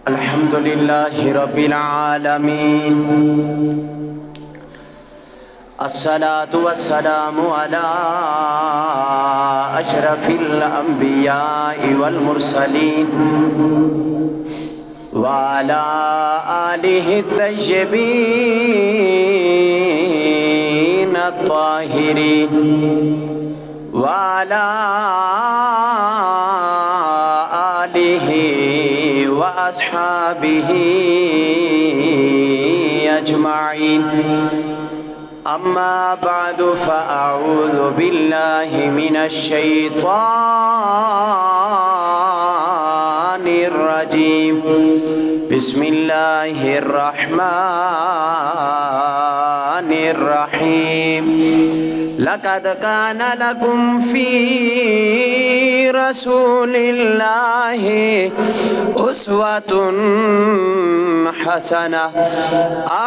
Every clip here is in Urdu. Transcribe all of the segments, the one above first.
الحمد لله رب العالمين الصلاة والسلام على أشرف الأنبياء والمرسلين وعلى آله الطيبين الطاهرين وعلى آله وأصحابه أجمعين أما بعد فأعوذ بالله من الشيطان الرجيم بسم الله الرحمن الرحيم لقد كان لكم في رسول الله أسوة حسنة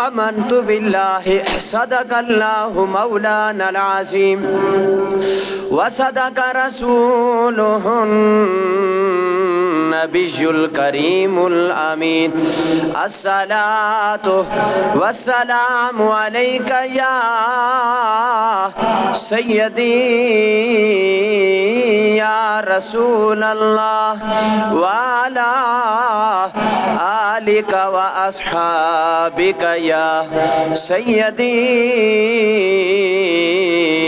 آمنت بالله صدق الله مولانا العظيم وصدق رسوله النبي الكريم الأمين الصلاة والسلام عليك يا سيدي يا رسول الله وعلى آلك وأصحابك يا سيدي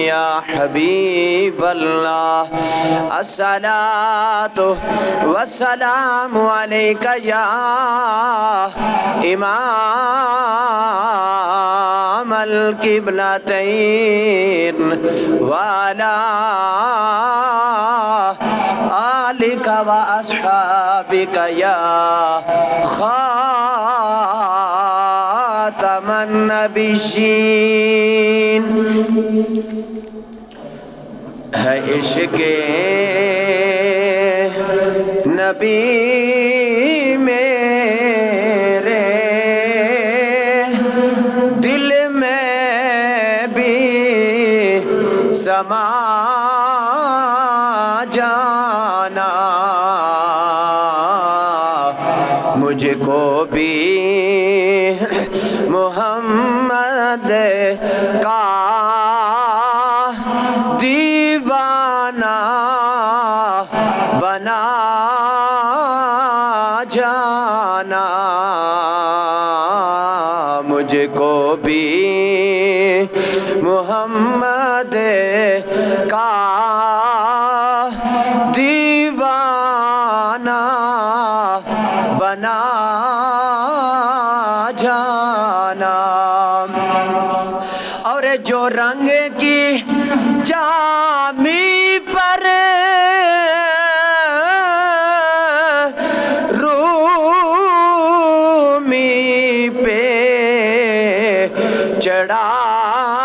يا حبيب الله الصلاة والسلام عليك يا إمام القبلتين وعلى آلك وأصحابك يا خاتم النبيين ہے عشق نبی میرے دل میں بھی سما جانا مجھ کو بھی محمد کا دیوانہ بنا جانا مجھ کو بھی محمد کا دیوانہ بنا جانا اور جو رنگ کی جامی پر رومی پہ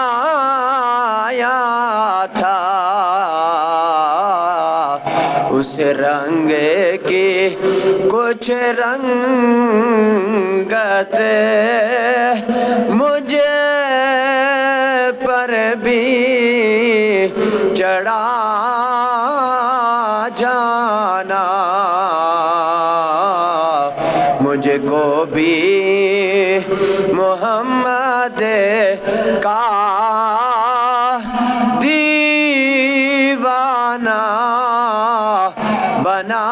چڑھایا تھا اس رنگ کی کچھ رنگت مجھے پر بھی چڑھا جانا مجھ کو بھی محمد کا دیوانہ بنا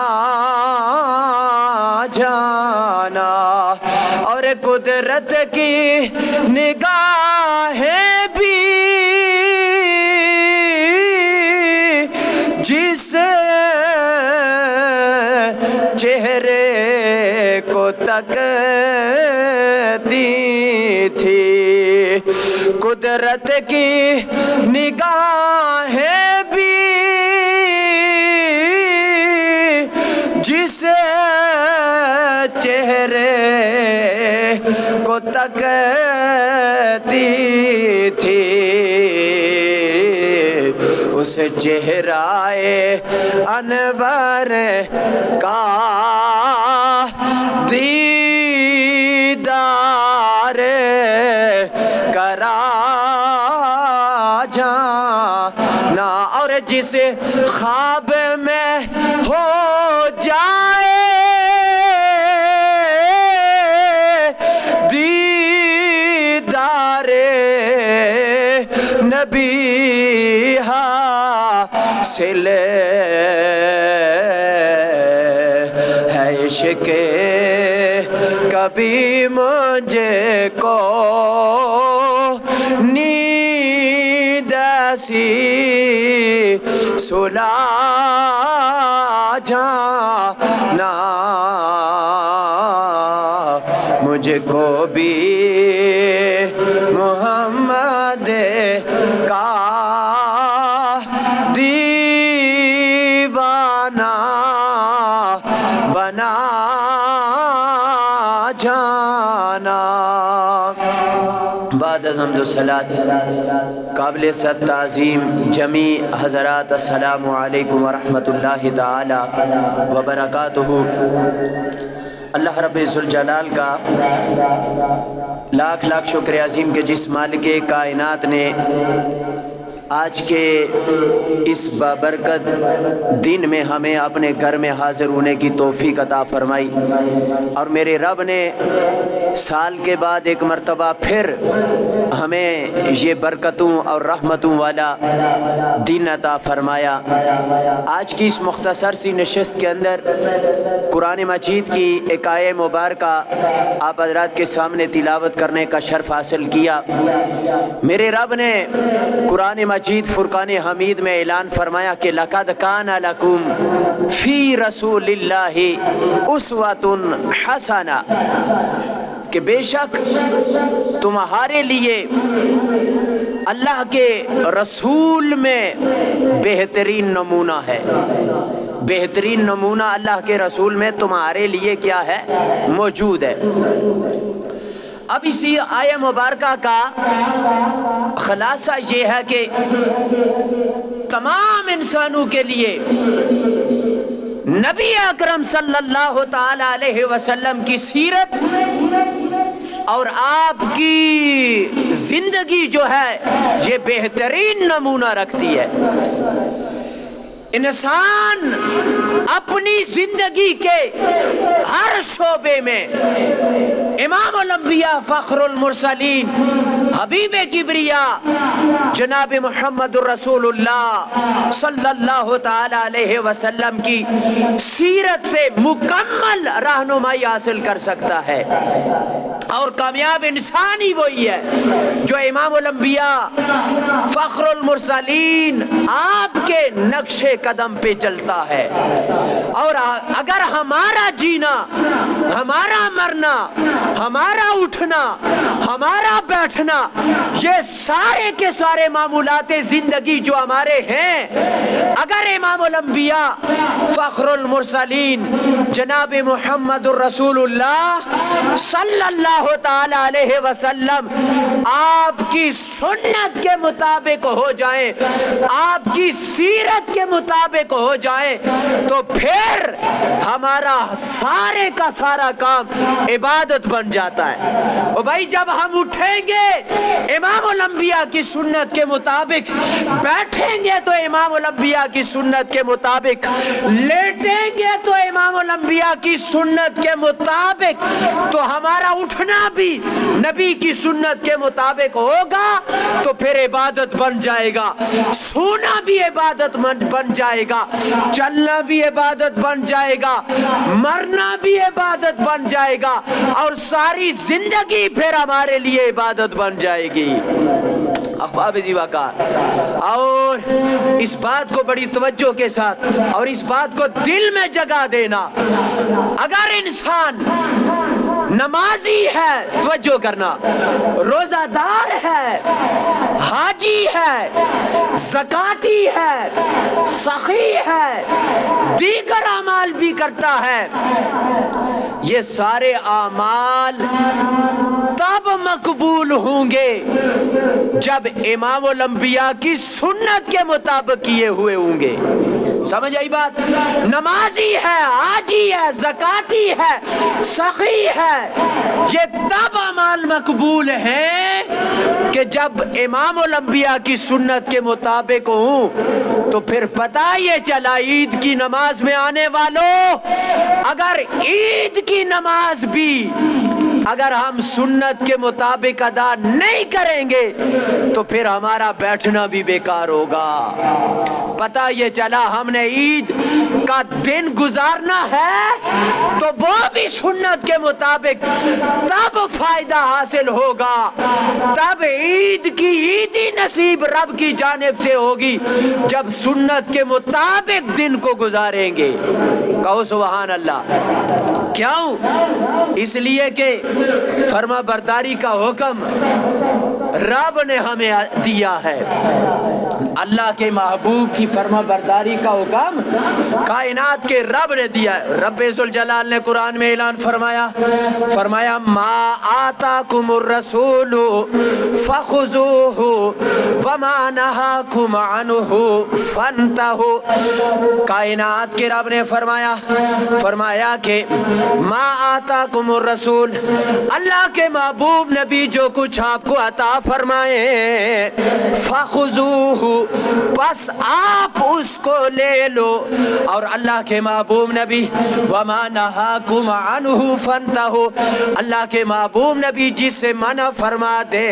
جانا اور قدرت کی نگاہیں بھی جس چہرے کو تکتی تھی قدرت کی نگاہیں بھی جس چہرے کو تکتی تھی اس چہرائے انور کا دیدار کرا جانا جانا اور جس خواب میں ہو جائے دیدار نبی حاصل ہے عشق کبھی مجھے کو نیند ایسی سلا جانا مجھ کو بھی محمد کا دیوانہ بنا جانا۔ بعد از حمد و صلات قابل صد تعظیم جمیع حضرات، السلام علیکم ورحمۃ اللہ تعالی وبرکاتہ۔ اللہ رب ذوالجلال کا لاکھ لاکھ شکر عظیم کہ جس مالک کائنات نے آج کے اس بابرکت دن میں ہمیں اپنے گھر میں حاضر ہونے کی توفیق عطا فرمائی، اور میرے رب نے سال کے بعد ایک مرتبہ پھر ہمیں یہ برکتوں اور رحمتوں والا دن عطا فرمایا۔ آج کی اس مختصر سی نشست کے اندر قرآن مجید کی ایک آیہ مبارکہ آپ حضرات کے سامنے تلاوت کرنے کا شرف حاصل کیا۔ میرے رب نے قرآن مجید فرقان حمید میں اعلان فرمایا کہ لَقَدْ كَانَ لَكُمْ فِي رَسُولِ اللَّهِ أُسْوَةٌ حَسَنَةٌ، کہ بے شک تمہارے لیے اللہ کے رسول میں بہترین نمونہ ہے۔ بہترین نمونہ اللہ کے رسول میں تمہارے لیے کیا ہے؟ موجود ہے۔ اب اسی آیہ مبارکہ کا خلاصہ یہ ہے کہ تمام انسانوں کے لیے نبی اکرم صلی اللہ تعالی علیہ وسلم کی سیرت اور آپ کی زندگی جو ہے یہ بہترین نمونہ رکھتی ہے۔ انسان اپنی زندگی کے ہر شعبے میں امام الانبیاء فخر المرسلین حبیب کبریا جناب محمد الرسول اللہ صلی اللہ تعالی علیہ وسلم کی سیرت سے مکمل رہنمائی حاصل کر سکتا ہے، اور کامیاب انسان ہی وہی ہے جو امام الانبیاء فخر المرسلین آپ کے نقش قدم پہ چلتا ہے۔ اور اگر ہمارا جینا، ہمارا مرنا، ہمارا اٹھنا، ہمارا بیٹھنا، یہ سارے کے سارے معمولات زندگی جو ہمارے ہیں، اگر امام الانبیاء فخر المرسلین جناب محمد الرسول اللہ صلی اللہ تعالی علیہ وسلم آپ کی سنت کے مطابق ہو جائیں، آپ کی سیرت کے مطابق ہو جائیں، تو پھر ہمارا سارے کا سارا کام عبادت بن جاتا ہے۔ اور بھائی جب ہم اٹھیں گے امام الانبیاء کی سنت کے مطابق، بیٹھیں گے تو امام الانبیاء کی سنت کے مطابق، لیٹیں گے تو امام الانبیاء کی سنت کے مطابق، تو ہمارا اٹھنا بھی نبی کی سنت کے مطابق ہوگا، تو پھر عبادت بن جائے گا، سونا بھی عبادت بن جائے گا، چلنا بھی عبادت بن جائے گا، مرنا بھی عبادت بن جائے گا، اور ساری زندگی پھر ہمارے لیے عبادت بن جائے گی۔ احباب زیوکار، اور اس بات کو بڑی توجہ کے ساتھ اور اس بات کو دل میں جگہ دینا، اگر انسان نمازی ہے، توجہ کرنا، روزہ دار ہے، حاجی ہے، زکاتی ہے، سخی ہے، دیگر اعمال بھی کرتا ہے، یہ سارے اعمال تب مقبول ہوں گے جب امام الانبیاء کی سنت کے مطابق کیے ہوئے ہوں گے۔ سمجھ آئی بات؟ نمازی ہے، حاجی ہے، زکاتی ہے، سخی ہے، یہ تب اعمال مقبول ہیں کہ جب امام الانبیاء کی سنت کے مطابق ہوں تو پھر پتہ یہ چلا عید کی نماز میں آنے والوں، اگر عید کی نماز بھی اگر ہم سنت کے مطابق ادا نہیں کریں گے تو پھر ہمارا بیٹھنا بھی بیکار ہوگا۔ پتہ یہ چلا ہم نے عید کا دن گزارنا ہے تو وہ بھی سنت کے مطابق، تب فائدہ حاصل ہوگا، تب عید کی عیدی نصیب رب کی جانب سے ہوگی جب سنت کے مطابق دن کو گزاریں گے۔ کہو سبحان اللہ۔ کیوں؟ اس لیے کہ فرما برداری کا حکم رب نے ہمیں دیا ہے، اللہ کے محبوب کی فرما برداری کا حکم کائنات کے رب نے دیا ہے۔ رب ذوالجلال نے قرآن میں اعلان فرمایا ما آتاکم الرسول فخذوہ وما نہاکم عنہ فانتہوا۔ کائنات کے رب نے فرمایا کہ ما آتاکم الرسول، اللہ کے محبوب نبی جو کچھ آپ کو عطا فرمائے، فخذوہ، بس آپ اس کو لے لو، اور اللہ کے محبوب نبی وما نہاکم عنہ فانتہوا، اللہ کے محبوب نبی جس سے منع فرما دے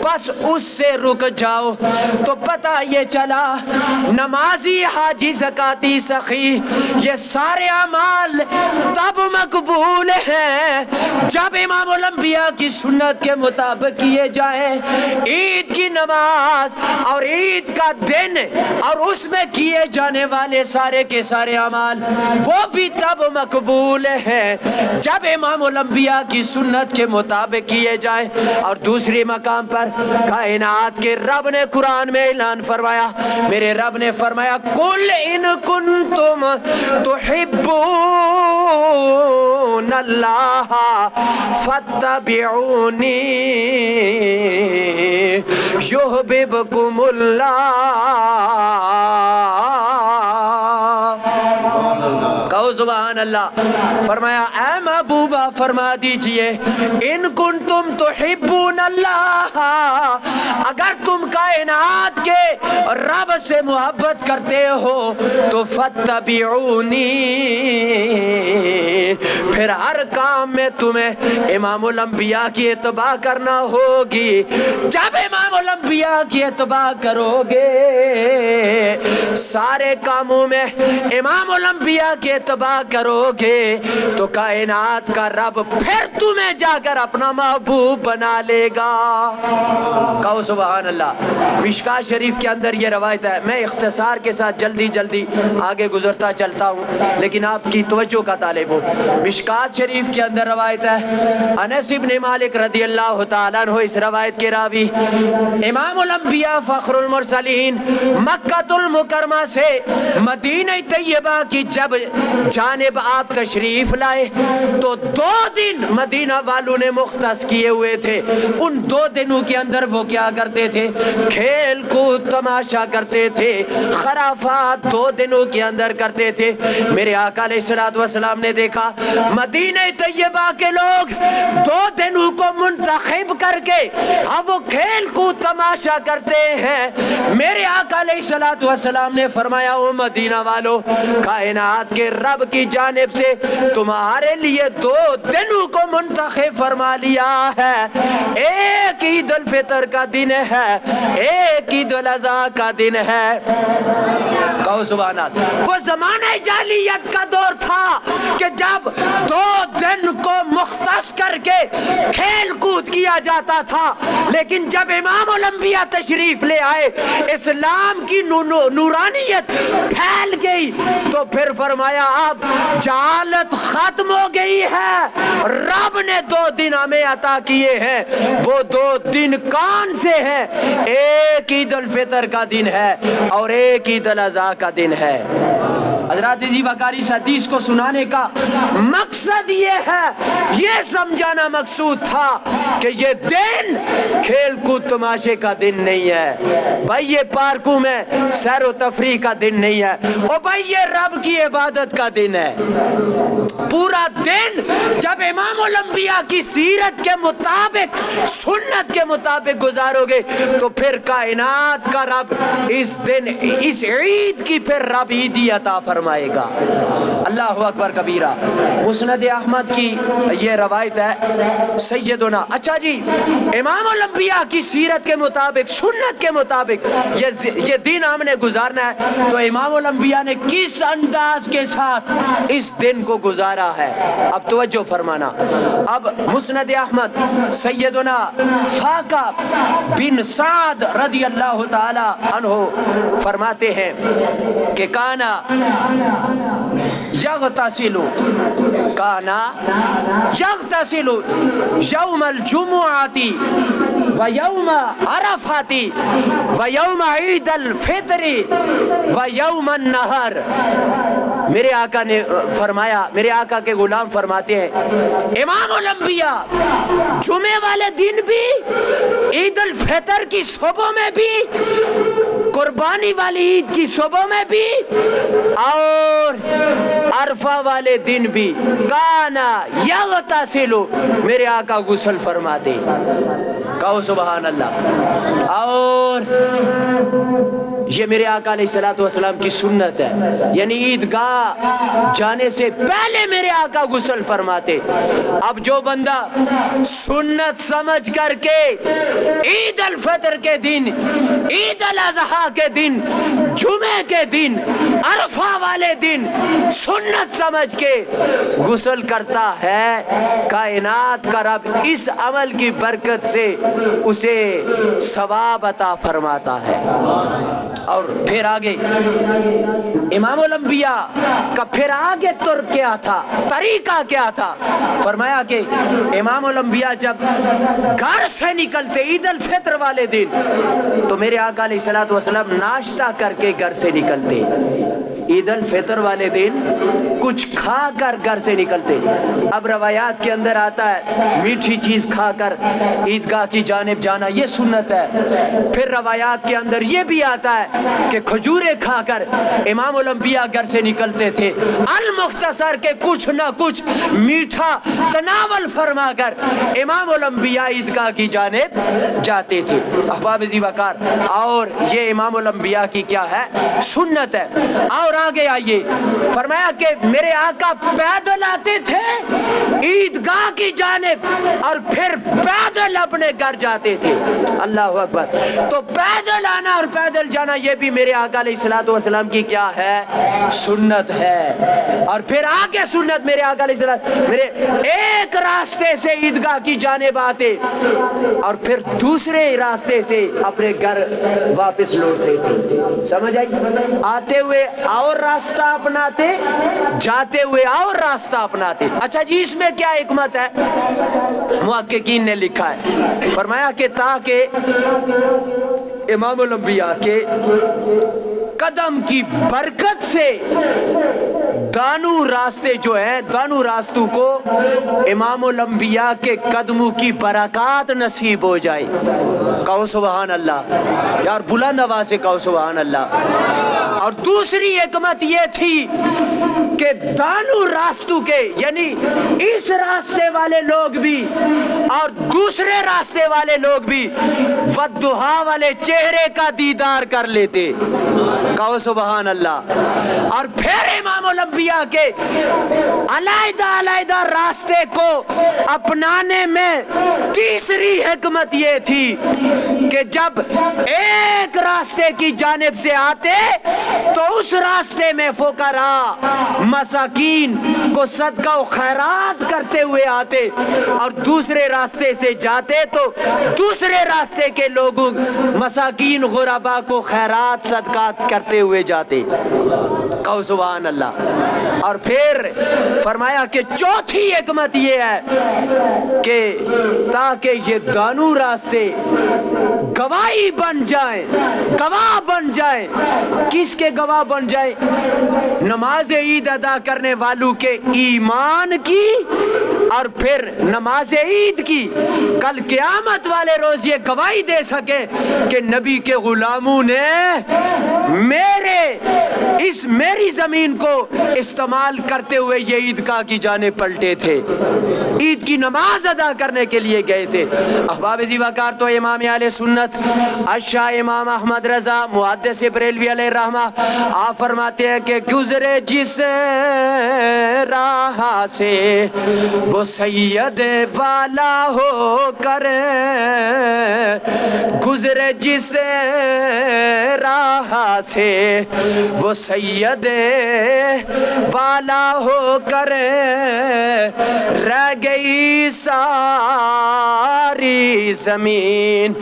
بس اس سے رک جاؤ۔ تو پتہ یہ چلا نمازی، حاجی، زکاتی، سخی، یہ سارے اعمال تب مقبول ہیں جب امام الانبیاء کی سنت کے مطابق کیے جائیں۔ عید کی نماز اور عید کا دن اور اس میں کیے جانے والے سارے کے سارے اعمال وہ بھی تب مقبول ہیں جب امام الانبیاء کی سنت کے مطابق کیے جائیں۔ اور دوسری مقام پر کائنات کے رب نے قرآن میں اعلان فرمایا، میرے رب نے فرمایا قل ان کنتم تحبون اللہ فاتبعونی یحببکم اللہ۔ کہو سبحان اللہ۔ فرمایا اے محبوبہ فرما دیجئے ان کنتم تحبون اللہ، اگر تم کائنات کے رب سے محبت کرتے ہو تو فاتبعونی، پھر ہر کام میں تمہیں امام الانبیاء کی اتباع کرنا ہوگی۔ جب امام الانبیاء کی اتباع کرو گے، سارے کاموں میں امام الانبیاء کی اتباع کرو گے تو کائنات کا رب پھر تمہیں جا کر اپنا محبوب بنا لے گا۔ کہو سبحان اللہ۔ مشکات شریف کے اندر یہ روایت ہے، میں اختصار کے ساتھ جلدی آگے گزرتا چلتا ہوں لیکن آپ کی توجہ کا طالب ہوں۔ مشکات شریف کے اندر روایت ہے، انس بن مالک رضی اللہ تعالیٰ عنہ اس روایت کے راوی، امام الانبیاء فخر المرسلین مکہ المکرمہ سے مدینہ طیبہ کی جب جانب آپ تشریف لائے تو 2 دن مدینہ والوں نے مختص کیے ہوئے تھے۔ ان 2 دنوں کے اندر وہ کیا کرتے تھے؟ کھیل کود تماشا کرتے تھے، خرافات 2 دنوں کے اندر کرتے تھے۔ میرے آقا علیہ الصلوۃ والسلام نے دیکھا مدینہ طیبہ کے لوگ 2 دنوں کو منتخب کر کے اب وہ کھیل کود تماشا کرتے ہیں۔ میرے آقا علیہ الصلوۃ والسلام نے فرمایا او مدینہ والو، کائنات کے رب کی جانب سے تمہارے لیے 2 دنوں کو منتخب فرما لیا ہے، ایک عید الفطر کا دن ہے، ایک عید الاضحیٰ کا دن ہے۔ کہو سبحان اللہ۔ وہ زمانہ جاہلیت کا دور تھا کہ جب 2 دن کو مختص کر کے کھیل کود کیا جاتا تھا، لیکن جب امام الانبیاء تشریف لے آئے، اسلام کی نورانیت پھیل گئی تو پھر فرمایا اب جہالت ختم ہو گئی ہے، رب نے 2 دن ہمیں عطا کیے ہیں۔ وہ 2 دن کون سے ہیں؟ ایک عید الفطر کا دن ہے اور ایک عید الاضحیٰ کا دن ہے۔ حضرات عزیز وقاری اس حدیث کو سنانے کا مقصد یہ ہے، یہ سمجھانا مقصود تھا کہ یہ دن کھیل کود تماشے کا دن نہیں ہے بھائی، یہ پارکوں میں سیر و تفریح کا دن نہیں ہے، او بھائی یہ رب کی عبادت کا دن ہے۔ پورا دن جب امام الانبیاء کی سیرت کے مطابق، سنت کے مطابق گزارو گے تو پھر کائنات کا رب اس دن، اس عید کی پھر رب عیدی عطا فرمائے گا۔ اللہ اکبر کبیرہ۔ مسند احمد کی یہ روایت ہے سیدنا، اچھا جی امام الانبیاء کی سیرت کے مطابق، سنت کے مطابق یہ دن ہم نے گزارنا ہے، تو امام الانبیاء نے کس انداز کے ساتھ اس دن کو گزارا ہے؟ اب توجہ فرمانا۔ اب مسند احمد سیدنا فاقہ بن سعد رضی اللہ تعالی عنہ فرماتے ہیں کہ کانا یغتسل یوم الجمعۃ و یوم عرفۃ و یوم عید الفطر و یوم النحر۔ میرے آقا نے فرمایا، میرے آقا کے غلام فرماتے ہیں امام الانبیاء جمعے والے دن بھی، عید الفطر کی صبح میں بھی، قربانی والی عید کی صبح میں بھی، اور عرفہ والے دن بھی کانا یغتسل، میرے آقا غسل فرماتے۔ کہو سبحان اللہ۔ اور یہ میرے آقا علیہ الصلوۃ والسلام کی سنت ہے، یعنی عیدگاہ جانے سے پہلے میرے آقا غسل فرماتے۔ اب جو بندہ سنت سمجھ کر کے عید الفطر کے دن، عید الاضحیٰ کے دن، جمعے کے دن، عرفہ والے دن سنت سمجھ کے غسل کرتا ہے، کائنات کا رب اس عمل کی برکت سے اسے ثواب عطا فرماتا ہے۔ اور پھر آگے امام الانبیاء کا پھر آگے تر کیا تھا، طریقہ کیا تھا؟ فرمایا کہ امام الانبیاء جب گھر سے نکلتے عید الفطر والے دن تو میرے آقا علیہ الصلوۃ والسلام ناشتہ کر کے گھر سے نکلتے، عید الفطر والے دن کچھ کھا کر گھر سے نکلتے۔ اب روایات کے اندر آتا ہے میٹھی چیز کھا کر عیدگاہ کی جانب جانا، یہ سنت ہے۔ پھر روایات کے اندر یہ بھی آتا ہے کہ کھجورے کھا کر امام الانبیاء گھر سے نکلتے تھے، المختصر کے کچھ نہ کچھ میٹھا تناول فرما کر امام الانبیاء عیدگاہ کی جانب جاتے تھے۔ احباب ذی وقار، اور یہ امام الانبیاء کی کیا ہے؟ سنت ہے۔ اور آگے آئیے، فرمایا کہ میرے آقا پیدل آتے تھے عیدگاہ کی جانب اور پھر پیدل اپنے گھر جاتے تھے۔ اللہ اکبر۔ تو پیدل آنا اور پیدل جانا یہ بھی میرے آقا علیہ الصلوۃ والسلام کی کیا ہے؟ سنت ہے۔ اور پھر آگے سنت میرے آقا علیہ السلام میرے ایک راستے سے عیدگاہ کی جانب آتے اور پھر دوسرے راستے سے اپنے گھر واپس لوٹتے تھے۔ سمجھ آئی؟ آتے ہوئے اور راستہ اپناتے، جاتے ہوئے اور راستہ اپناتے۔ اچھا جی، اس میں کیا حکمت ہے؟ محققین نے لکھا ہے، فرمایا کہ تاکہ امام الانبیاء کے قدم کی برکت سے دانو راستے جو ہیں، دانو راستوں کو امام الانبیاء کے قدموں کی برکات نصیب ہو جائے۔ کہو سبحان اللہ یار، بلند آواز سے کہو سبحان اللہ۔ اور دوسری حکمت یہ تھی کہ دانو راستوں کے، یعنی اس راستے والے لوگ بھی اور دوسرے راستے والے لوگ بھی والضحیٰ والے چہرے کا دیدار کر لیتے۔ کہو سبحان اللہ۔ اور پھر امام الانبیاء کے علیحدہ علیحدہ راستے کو اپنانے میں تیسری حکمت یہ تھی کہ جب ایک راستے کی جانب سے آتے تو اس راستے میں فقراء مساکین کو صدقہ و خیرات کرتے ہوئے آتے، اور دوسرے راستے سے جاتے تو دوسرے راستے کے لوگوں مساکین غربا کو خیرات صدقات کرتے ہوئے جاتے۔ کہو سبحان اللہ۔ اور پھر فرمایا کہ چوتھی حکمت یہ ہے کہ تاکہ یہ دانو راستے گواہی بن جائیں، گواہ بن جائیں۔ کس کے کے گواہ بن جائے نماز عید ادا کرنے والوں کے ایمان کی اور پھر نماز عید کی، کل قیامت والے روز یہ گواہی دے سکے کہ نبی کے غلاموں نے میری زمین کو استعمال کرتے ہوئے یہ عیدگاہ کی جانب پلٹے تھے، عید کی نماز ادا کرنے کے لیے گئے تھے۔ احباب ذی وقار تو امام اہل سنت اشاہ امام احمد رضا محدث بریلوی علیہ الرحمہ آپ فرماتے ہیں کہ گزرے جس راہ سے وہ سید والا ہو کر، گزرے جس راہ سے وہ سید والا ہو کر، رہ گئی ساری زمین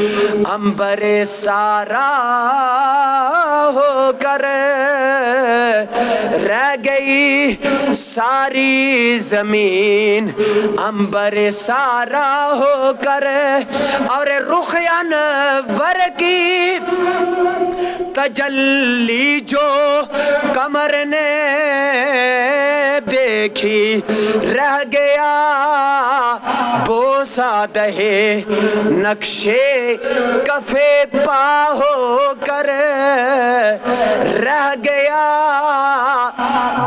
عنبر سارا ہو کر، رہ گئی ساری زمین عنبر سارا ہو کر، اور رخ انور کی تجلی جو قمر نے دیکھی، رہ گیا بوسہ دہے نقشے کفے پا ہو کر، رہ گیا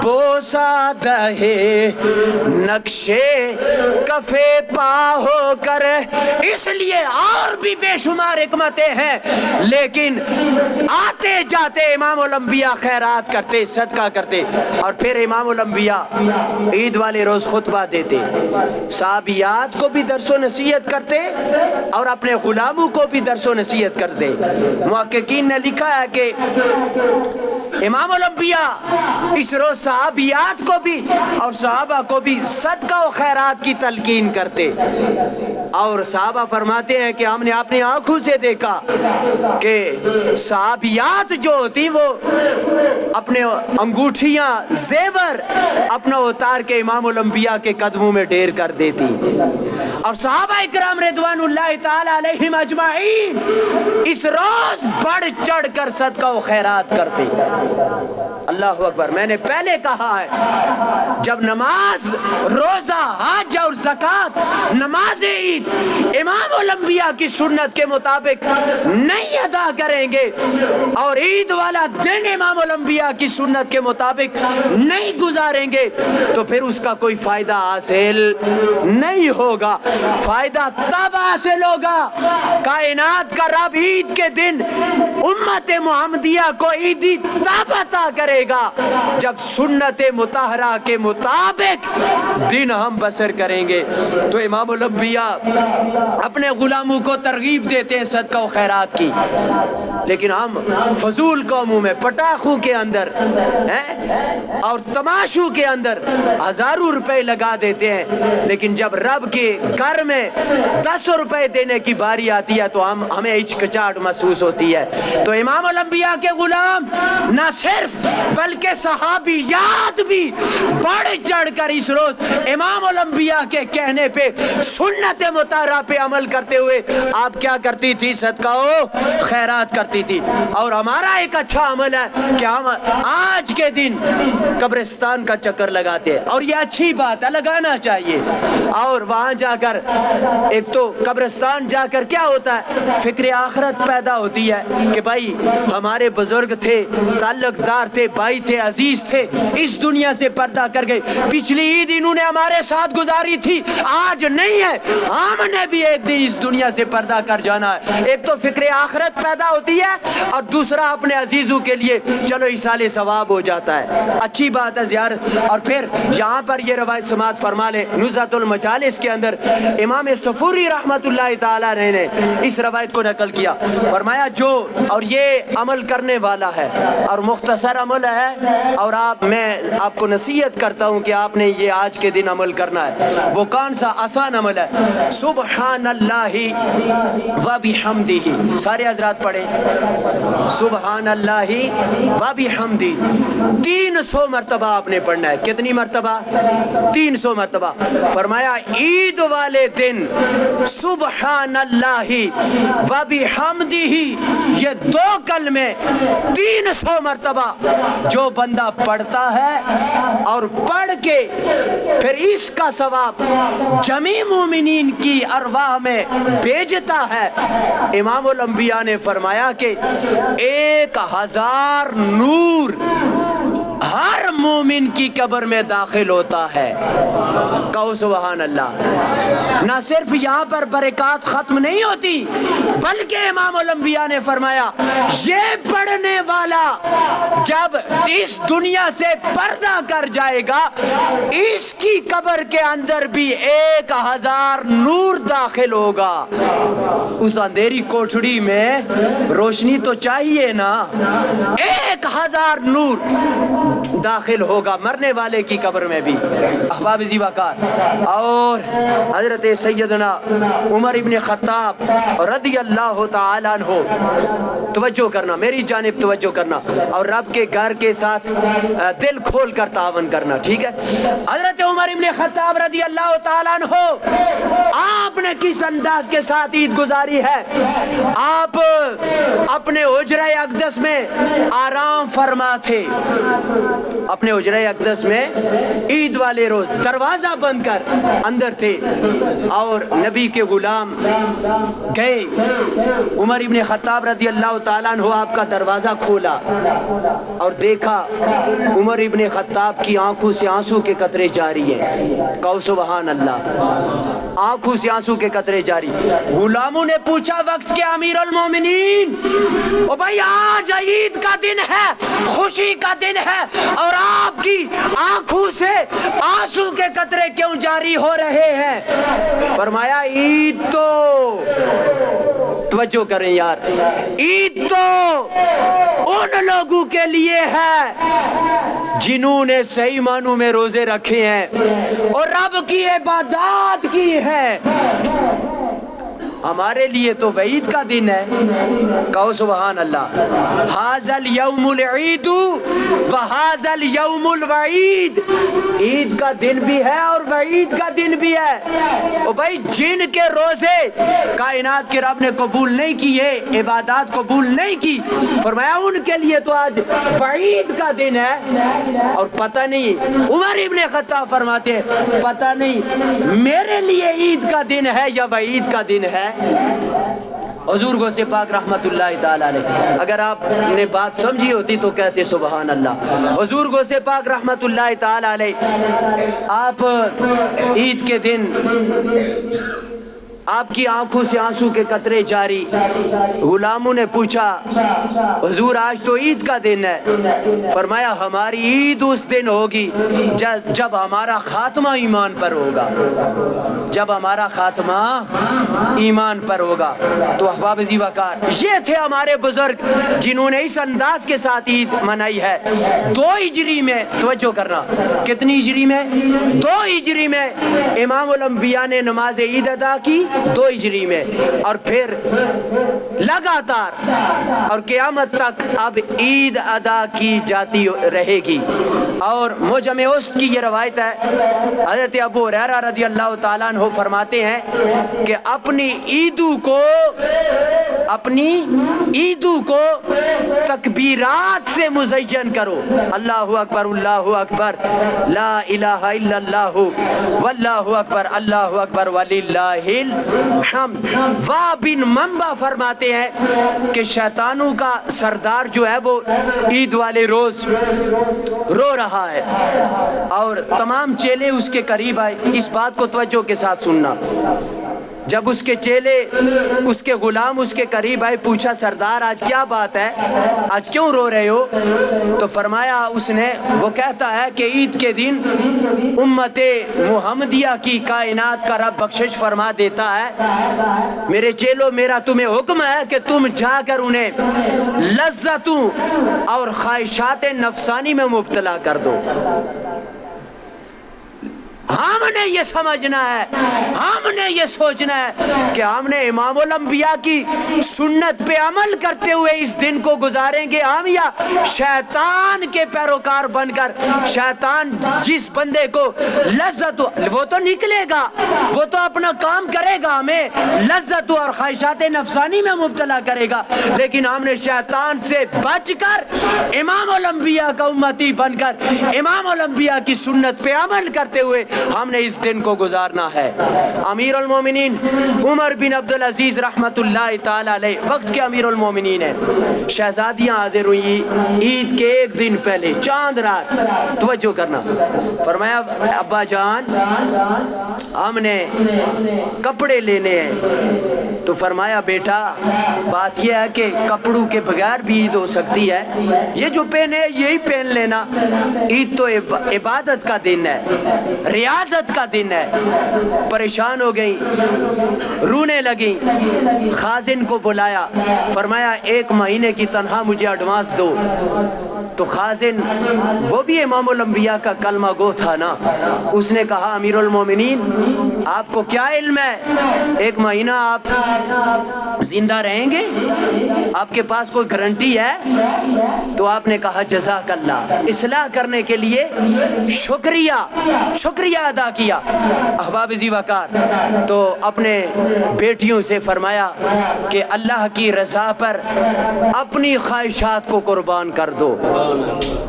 بوسہ دہے نقشے کفے پا ہو کر۔ اس لیے اور بھی بے شمار حکمتیں ہیں، لیکن آتے جاتے امام الانبیاء خیرات کرتے، صدقہ کرتے، اور پھر امام الانبیاء عید والے روز خطبہ دیتے، صحابیات کو بھی درس و نصیحت کرتے اور اپنے غلاموں کو بھی درس و نصیحت کرتے۔ محققین نے لکھا ہے کہ امام الانبیاء اس روز صحابیات کو بھی اور صحابہ کو بھی صدقہ و خیرات کی تلقین کرتے، اور صحابہ فرماتے ہیں کہ ہم نے اپنی آنکھوں سے دیکھا کہ صحابیات جو ہوتی وہ اپنے انگوٹھیاں زیور اپنا اتار کے امام الانبیاء کے قدموں میں ڈھیر کر دیتی، اور صحابہ اکرام رضوان اللہ تعالی علیہم اجمعین اس روز بڑھ چڑھ کر صدقہ و خیرات کرتے۔ اللہ اکبر۔ میں نے پہلے کہا ہے جب نماز، روزہ، حج اور زکوٰۃ، نماز عید امام الانبیاء کی سنت کے مطابق نہیں ادا کریں گے اور عید والا دن امام الانبیاء کی سنت کے مطابق نہیں گزاریں گے تو پھر اس کا کوئی فائدہ حاصل نہیں ہوگا۔ فائدہ تب حاصل ہوگا کائنات کا رب عید کے دن امت محمدیہ کو عیدی تب عطا کرے گا جب سنت مطہرہ کے مطابق دن ہم بسر کریں گے۔ تو امام الانبیاء اپنے غلاموں کو ترغیب دیتے ہیں صدقہ و خیرات کی، لیکن ہم فضول قوموں میں پٹاخوں کے اندر اور تماشوں کے اندر ہزاروں روپے لگا دیتے ہیں، لیکن جب رب کے گھر میں 10 روپے دینے کی باری آتی ہے تو ہمیں ہچکچاہٹ محسوس ہوتی ہے۔ تو امام الانبیاء کے غلام نہ صرف بلکہ صحابیات بھی بڑھ چڑھ کر اس روز امام الانبیاء کے کہنے پہ سنت مطہرہ پہ عمل کرتے ہوئے آپ کیا کرتی تھی؟ صدقہ و خیرات کرتی تھی۔ اور ہمارا ایک اچھا عمل ہے کہ ہم آج کے دن قبرستان کا چکر لگاتے ہیں، اور یہ اچھی بات ہے، لگانا چاہیے۔ اور وہاں جا کر ایک تو قبرستان جا کر کیا ہوتا ہے؟ فکر آخرت پیدا ہوتی ہے کہ بھائی ہمارے بزرگ تھے، تعلق دار تھے، بھائی تھے، عزیز تھے، اس دنیا سے پردہ کر گئے، پچھلی عید انہوں نے ہمارے ساتھ گزاری تھی، آج نہیں ہے، ہم نے بھی ایک دن اس دنیا سے پردہ کر جانا ہے۔ ایک تو فکر آخرت پیدا ہوتی ہے، اور دوسرا اپنے عزیزوں کے لیے چلو ایصال ثواب ہو جاتا ہے، اچھی بات ہے زیارت۔ اور پھر یہاں پر یہ روایت سماعت فرما لیں، نزہۃ المجالس کے اندر امام صفوری رحمت اللہ تعالیٰ نے اس روایت کو نقل کیا، فرمایا جو، اور یہ عمل کرنے والا ہے اور مختصر عمل ہے، اور میں آپ کو نصیحت کرتا ہوں کہ آپ نے یہ آج کے دن عمل کرنا ہے۔ وہ کون سا آسان عمل ہے؟ سبحان اللہ و بحمدہ، سارے حضرات پڑھیں، سبحان اللہ و بحمدہ 300 مرتبہ آپ نے پڑھنا ہے۔ کتنی مرتبہ؟ 300 مرتبہ۔ فرمایا عید والے والے دن سبحان اللہ و بحمدہ، یہ 2 کلمے 300 مرتبہ جو بندہ پڑھتا ہے اور پڑھ کے پھر اس کا ثواب جمیع مومنین کی ارواح میں بھیجتا ہے، امام الانبیاء نے فرمایا کہ 1000 نور ہر مومن کی قبر میں داخل ہوتا ہے۔ کہو سبحان اللہ۔ نہ صرف یہاں پر برکات ختم نہیں ہوتی، بلکہ امام الانبیاء نے فرمایا یہ پڑھنے والا جب اس دنیا سے پردہ کر جائے گا، اس کی قبر کے اندر بھی 1000 نور داخل ہوگا۔ اس اندھیری کوٹھڑی میں روشنی تو چاہیے نا، 1000 نور داخل ہوگا مرنے والے کی قبر میں بھی۔ احباب ذی وقار، اور حضرت سیدنا عمر ابن خطاب رضی اللہ تعالیٰ عنہ، توجہ کرنا، میری جانب توجہ کرنا، اور رب کے گھر کے ساتھ دل کھول کر تعاون کرنا، ٹھیک ہے؟ حضرت عمر ابن خطاب رضی اللہ تعالیٰ عنہ، آپ نے کس انداز کے ساتھ عید گزاری ہے؟ آپ اپنے حجرہ اقدس میں آرام فرما تھے، اپنے حجرہ اقدس میں عید والے روز دروازہ بند کر اندر تھے، اور نبی کے غلام گئے، عمر ابن خطاب رضی اللہ تعالیٰ عنہ آپ کا دروازہ کھولا اور دیکھا عمر ابن خطاب کی آنکھوں سے آنسو کے قطرے جاری ہیں۔ کہو سبحان اللہ۔ آنکھوں سے آنسو کے قطرے جاری۔ غلاموں نے پوچھا وقت کے امیر المومنین، او بھائی آج عید کا دن ہے، خوشی کا دن ہے، اور آپ کی آنکھوں سے آنسو کے قطرے کیوں جاری ہو رہے ہیں؟ فرمایا عید تو، توجہ کریں یار، عید تو ان لوگوں کے لیے ہے جنہوں نے صحیح معنوں میں روزے رکھے ہیں اور رب کی عبادات کی ہے۔ ہمارے لیے تو وعید کا دن ہے۔ کہو سبحان اللہ۔ ھذا الیوم العید وھذا الیوم الوعید، عید کا دن بھی ہے اور وعید کا دن بھی ہے۔ او بھائی جن کے روزے کائنات کے رب نے قبول نہیں کیے، عبادات قبول نہیں کی، فرمایا ان کے لیے تو آج وعید کا دن ہے۔ اور پتہ نہیں، عمر ابن خطاب فرماتے ہیں پتہ نہیں میرے لیے عید کا دن ہے یا وعید کا دن ہے۔ حضور غوث پاک رحمت اللہ تعالیٰ علیہ، اگر آپ نے بات سمجھی ہوتی تو کہتے سبحان اللہ۔ حضور غوث پاک رحمت اللہ تعالیٰ علیہ، آپ عید کے دن آپ کی آنکھوں سے آنسو کے قطرے جاری۔ غلاموں نے پوچھا حضور آج تو عید کا دن ہے، فرمایا ہماری عید اس دن ہوگی جب ہمارا خاتمہ ایمان پر ہوگا، جب ہمارا خاتمہ ایمان پر ہوگا۔ تو احباب ذی وقار، یہ تھے ہمارے بزرگ جنہوں نے اس انداز کے ساتھ عید منائی ہے۔ 2 ہجری میں، توجہ کرنا، کتنی ہجری میں؟ 2 ہجری میں امام الانبیاء نے نماز عید ادا کی، 2 ہجری میں، اور پھر لگاتار اور قیامت تک اب عید ادا کی جاتی رہے گی۔ اور معجم اوسط کی یہ روایت ہے، حضرت ابو ہریرہ رضی اللہ تعالیٰ عنہ فرماتے ہیں کہ اپنی عیدوں کو تکبیرات سے مزین کرو، اللہ اکبر اللہ اکبر لا الہ الا اللہ واللہ اکبر اللہ اکبر وللہ الحمد۔ وا بن منبع فرماتے ہیں کہ شیطانوں کا سردار جو ہے وہ عید والے روز رو رہا ہے، اور تمام چیلے اس کے قریب آئے۔ اس بات کو توجہ کے ساتھ سننا، جب اس کے چیلے، اس کے غلام اس کے قریب آئے، پوچھا سردار آج کیا بات ہے، آج کیوں رو رہے ہو؟ تو فرمایا اس نے، وہ کہتا ہے کہ عید کے دن امت محمدیہ کی کائنات کا رب بخشش فرما دیتا ہے، میرے چیلو میرا تمہیں حکم ہے کہ تم جا کر انہیں لذتوں اور خواہشات نفسانی میں مبتلا کر دو۔ ہم نے یہ سمجھنا ہے، ہم نے یہ سوچنا ہے کہ ہم نے امام الانبیاء کی سنت پہ عمل کرتے ہوئے اس دن کو گزاریں گے ہم، یا شیطان کے پیروکار بن کر شیطان جس بندے کو لذت وہ تو نکلے گا، وہ تو اپنا کام کرے گا، ہمیں لذت اور خواہشات نفسانی میں مبتلا کرے گا، لیکن ہم نے شیطان سے بچ کر امام الانبیاء کا امتی بن کر امام الانبیاء کی سنت پہ عمل کرتے ہوئے ہم نے اس دن کو گزارنا ہے۔ امیر المومنین عمر بن عبدالعزیز رحمت اللہ تعالی علیہ وقت کے امیر المومنین ہیں، شہزادیاں حاضر ہوئی عید کے ایک دن پہلے چاند رات، توجہ کرنا، فرمایا ابا جان ہم نے کپڑے لینے ہیں، تو فرمایا بیٹا بات یہ ہے کہ کپڑوں کے بغیر بھی عید ہو سکتی ہے، یہ جو پہنے یہی پہن لینا، عید تو عبادت کا دن ہے، ریاضت کا دن ہے۔ پریشان ہو گئیں، رونے لگیں، خازن کو بلایا، فرمایا 1 مہینے کی تنخواہ مجھے ایڈوانس دو۔ تو خازن وہ بھی امام الانبیاء کا کلمہ گو تھا نا، اس نے کہا امیر المومنین آپ کو کیا علم ہے 1 مہینہ آپ زندہ رہیں گے، آپ کے پاس کوئی گارنٹی ہے؟ تو آپ نے کہا جزاک اللہ، اصلاح کرنے کے لیے شکریہ ادا کیا۔ احباب ذی وقار تو اپنے بیٹیوں سے فرمایا کہ اللہ کی رضا پر اپنی خواہشات کو قربان کر دو،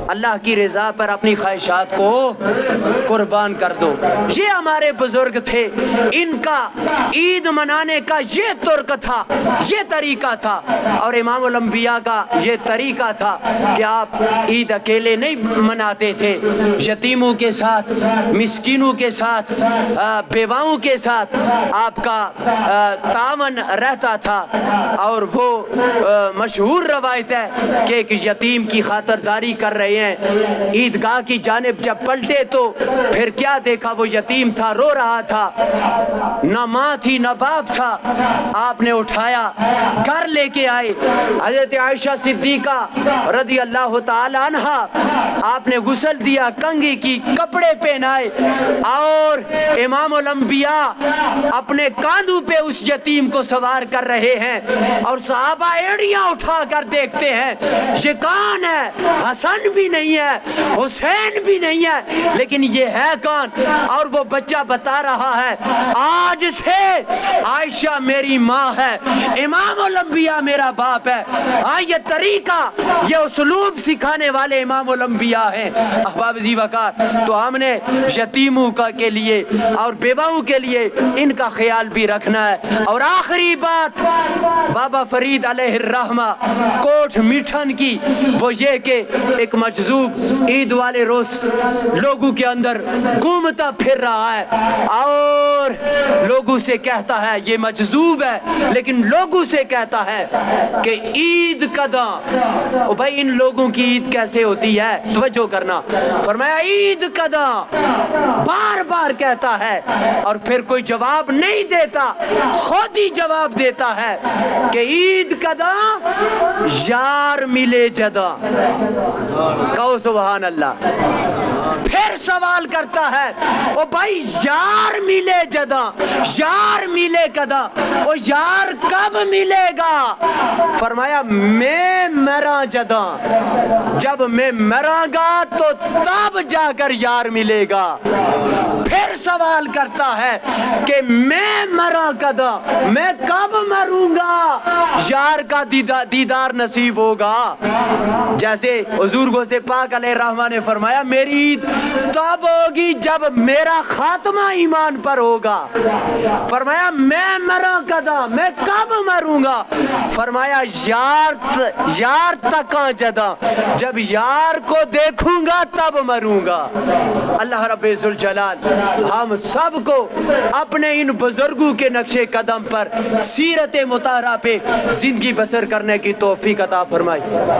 اللہ کی رضا پر اپنی خواہشات کو قربان کر دو۔ یہ ہمارے بزرگ تھے، ان کا عید منانے کا یہ طرق تھا، یہ طریقہ تھا، اور امام الانبیاء کا یہ طریقہ تھا کہ آپ عید اکیلے نہیں مناتے تھے، یتیموں کے ساتھ، مسکینوں کے ساتھ، بیواؤں کے ساتھ آپ کا تعاون رہتا تھا۔ اور وہ مشہور روایت ہے کہ ایک یتیم کی خاطرداری کر رہے ہیں، عیدگاہ کی جانب جب پلٹے تو پھر کیا دیکھا، وہ یتیم تھا، رو رہا تھا، نہ ماں تھی نہ باپ تھا۔ آپ نے اٹھایا، گھر لے کے آئے، حضرت عائشہ صدیقہ رضی اللہ تعالی عنہا آپ نے غسل دیا، کنگھی کی، کپڑے پہنائے، اور امام الانبیاء اپنے کاندھوں پہ اس یتیم کو سوار کر رہے ہیں، اور صحابہ ایڑیاں اٹھا کر دیکھتے ہیں یہ کون ہے، حسن بھی نہیں ہے، حسین بھی نہیں ہے، لیکن یہ ہے کون؟ اور وہ بچہ بتا رہا ہے آج سے عائشہ میری ماں ہے، امام الانبیاء میرا باپ ہے۔ یہ طریقہ، یہ اسلوب سکھانے والے امام الانبیاء ہیں۔ احباب ذی وقار تو ہم نے یتیموں کے لیے اور بیواؤں کے لیے ان کا خیال بھی رکھنا ہے۔ اور آخری بات بابا فرید علیہ الرحمہ کوٹ میٹھن کی، وہ یہ کہ ایک مجذوب عید والے روز لوگوں کے اندر گھومتا پھر رہا ہے اور لوگوں سے کہتا ہے، یہ مجذوب ہے لیکن لوگوں سے کہتا ہے کہ عید کداں؟ او بھائی ان لوگوں کی عید کیسے ہوتی ہے؟ توجہ کرنا، فرمایا عید کداں، بار بار کہتا ہے، اور پھر کوئی جواب نہیں دیتا، خود ہی جواب دیتا ہے کہ عید کداں؟ یار ملے جداں۔ کہو سبحان اللہ۔ پھر سوال کرتا ہے، او بھائی یار ملے جداں، یار ملے کداں، او یار کب ملے گا؟ فرمایا میں مراں جداں، جب میں مراں گا تو تب جا کر یار ملے گا۔ پھر سوال کرتا ہے کہ میں مراں کداں، میں کب مروں گا یار کا دیدار نصیب ہوگا؟ جیسے حضور غوث پاک علیہ الرحمہ نے فرمایا میری عید تب ہوگی جب میرا خاتمہ ایمان پر ہوگا۔ فرمایا میں مراں کداں، میں کب مروں گا؟ فرمایا یار تکاں جداں، جب یار کو دیکھوں گا تب مروں گا۔ اللہ رب ذوالجلال ہم سب کو اپنے ان بزرگوں کے نقش قدم پر، سیرت مطہرہ پہ زندگی بسر کرنے کی توفیق عطا فرمائے۔